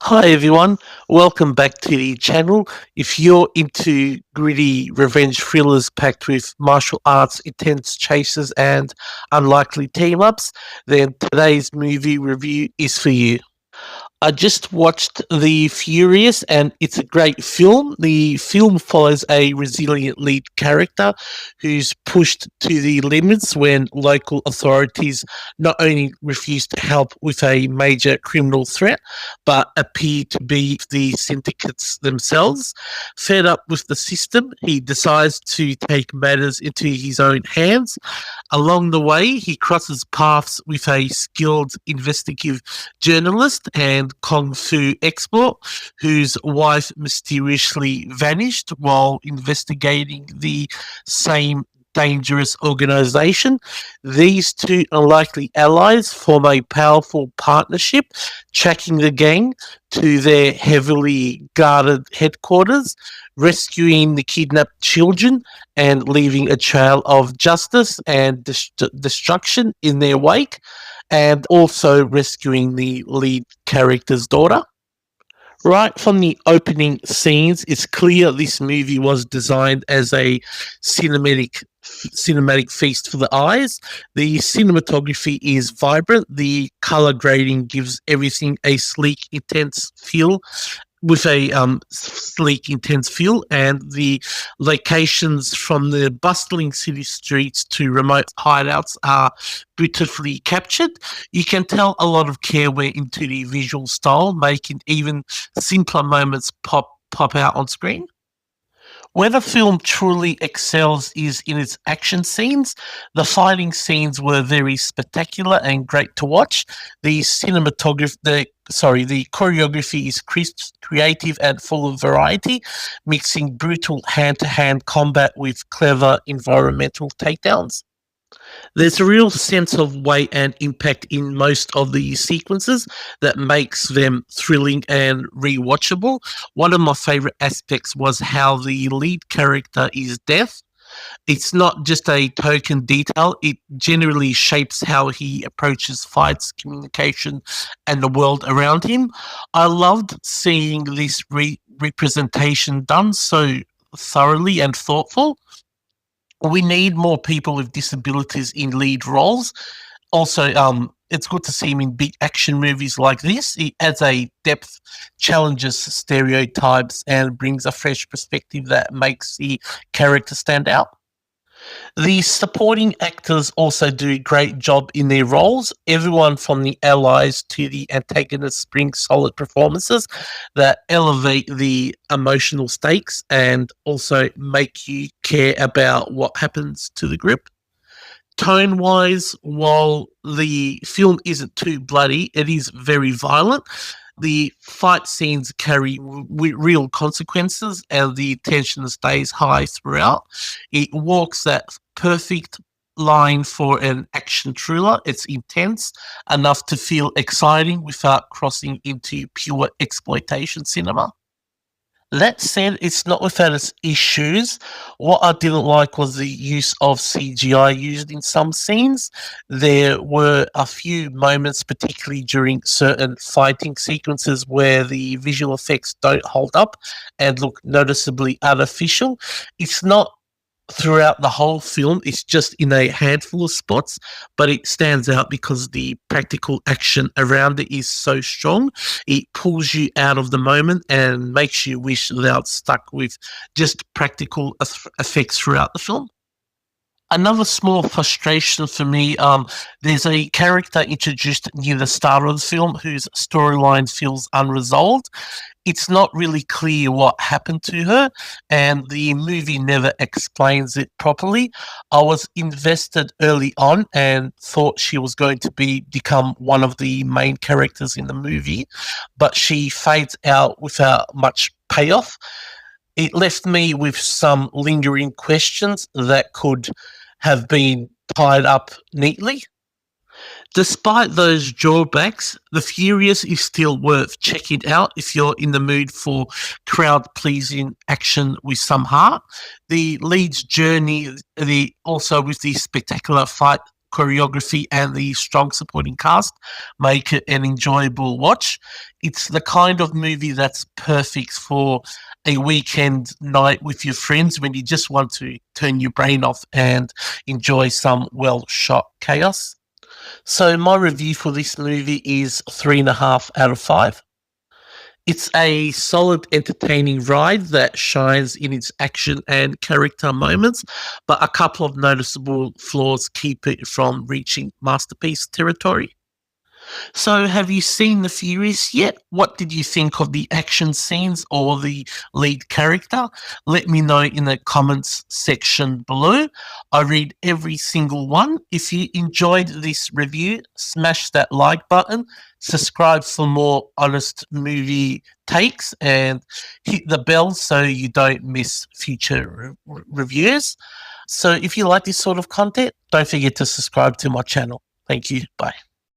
Hi everyone, welcome back to the channel. If you're into gritty revenge thrillers packed with martial arts, intense chases, and unlikely team ups, then today's movie review is for you. I just watched The Furious and it's a great film. The film follows a resilient lead character who's pushed to the limits when local authorities not only refuse to help with a major criminal threat, but appear to be the syndicates themselves. Fed up with the system, he decides to take matters into his own hands. Along the way, he crosses paths with a skilled investigative journalist and kung fu expert whose wife mysteriously vanished while investigating the same dangerous organization. These two unlikely allies form a powerful partnership, tracking the gang to their heavily guarded headquarters, rescuing the kidnapped children, and leaving a trail of justice and destruction in their wake, and also rescuing the lead character's daughter. Right from the opening scenes, it's clear this movie was designed as a cinematic feast for the eyes. The cinematography is vibrant. The color grading gives everything a sleek, intense feel, with a sleek, intense feel, and the locations from the bustling city streets to remote hideouts are beautifully captured. You can tell a lot of care went into the visual style, making even simpler moments pop out on screen. Where the film truly excels is in its action scenes. The fighting scenes were very spectacular and great to watch. The choreography is crisp, creative, and full of variety, mixing brutal hand-to-hand combat with clever environmental takedowns. There's a real sense of weight and impact in most of the sequences that makes them thrilling and rewatchable. One of my favorite aspects was how the lead character is deaf. It's not just a token detail, it generally shapes how he approaches fights, communication, and the world around him. I loved seeing this representation done so thoroughly and thoughtful. We need more people with disabilities in lead roles. Also, it's good to see him in big action movies like this. It adds a depth, challenges stereotypes, and brings a fresh perspective that makes the character stand out. The supporting actors also do a great job in their roles. Everyone from the allies to the antagonists brings solid performances that elevate the emotional stakes and also make you care about what happens to the group. Tone wise, while the film isn't too bloody, it is very violent. The fight scenes carry real consequences and the tension stays high throughout. It walks that perfect line for an action thriller. It's intense enough to feel exciting without crossing into pure exploitation cinema. That said, it's not without its issues. What I didn't like was the use of CGI used in some scenes. There were a few moments, particularly during certain fighting sequences, where the visual effects don't hold up and look noticeably artificial. It's not throughout the whole film. It's just in a handful of spots, but it stands out because the practical action around it is so strong. It pulls you out of the moment and makes you wish they were stuck with just practical effects throughout the film. Another small frustration for me, there's a character introduced near the start of the film whose storyline feels unresolved. It's not really clear what happened to her, and the movie never explains it properly. I was invested early on and thought she was going to become one of the main characters in the movie, but she fades out without much payoff. It left me with some lingering questions that could have been tied up neatly. Despite those drawbacks, The Furious is still worth checking out if you're in the mood for crowd pleasing action with some heart. The lead's journey, the also with the spectacular fight choreography and the strong supporting cast make it an enjoyable watch. It's the kind of movie that's perfect for a weekend night with your friends when you just want to turn your brain off and enjoy some well shot chaos. So my review for this movie is 3.5 out of 5. It's a solid, entertaining ride that shines in its action and character moments, but a couple of noticeable flaws keep it from reaching masterpiece territory. So, have you seen The Furious yet? What did you think of the action scenes or the lead character? Let me know in the comments section below. I read every single one. If you enjoyed this review, smash that like button, subscribe for more honest movie takes, and hit the bell so you don't miss future reviews. So, if you like this sort of content, don't forget to subscribe to my channel. Thank you. Bye.